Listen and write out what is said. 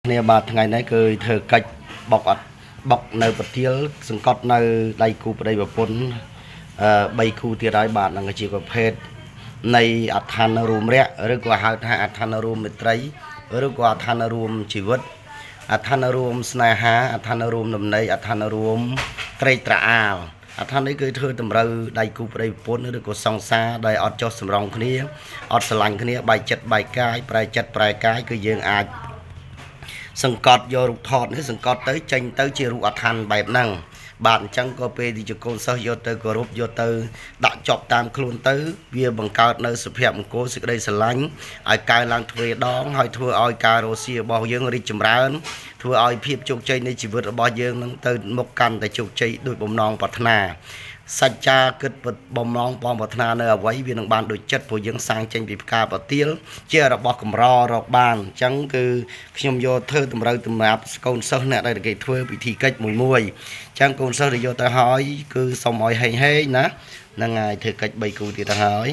เนี่ยบาดថ្ងៃនេះគឺធ្វើកិច្ចបុកនៅប្រទាលសង្កត់នៅដៃគូប្តីប្រពន្ធ3គូទៀតហើយបាទនឹងជាប្រភេទនៃអដ្ឋានរួមរយៈឬក៏ហៅថាអដ្ឋានរួមមិត្តរីឬក៏អដ្ឋានរួមជីវិតអដ្ឋានរួមស្នេហាអដ្ឋានរួមដំណេកអដ្ឋានរួមត្រេកត្រអាលអដ្ឋាននេះគឺធ្វើតម្រូវដៃគូប្តីប្រពន្ធឬក៏សង្សារដែលអត់ចោះសម្រងគ្នាអត់ស្រឡាញ់គ្នាបែកចិត្តបែកកាយប្រែចិត្តប្រែកាយគឺយើងអាចសង្កត់យករូបថតនេះសង្កត់ទៅចេញទៅជារូបអដ្ឋានបែបហ្នឹងបាទអញ្ចឹងក៏ពេលទីជាកូនសិស្សយកទៅគោរពយកទៅដាក់ចប់តាមខ្លួនទៅវាបង្កើតនៅសុភមង្គលសេចក្តីស្រឡាញ់ឲ្យកើនឡើងទ្វេដងហើយធ្វើឲ្យការរស់ស៊ីរបស់យើងរីកចម្រើនធ្វើឲ្យភាពជោគជ័យនៃជីវិតរបស់យើងនឹងទៅមុខកាន់តែជោគជ័យដោយបំណងប្រាថ្នាសច្ចាគិតបំណងបងប្រាថ្នានៅអ្វីវានឹងបានដូចចិត្តព្រោះយើងសាងចេញពីផ្កាប្រទាលជារបស់កម្ររកបានអញ្ចឹងគឺខ្ញុំយកធ្វើតម្រូវសម្រាប់កូនសិស្សអ្នកដែលគេធ្វើពិធីកិច្ចមួយអញ្ចឹងកូនសិស្សដែលយកទៅហើយគឺសុំឲ្យហេងណាហ្នឹងហើយធ្វើកិច្ច3គូទៀតទៅហើយ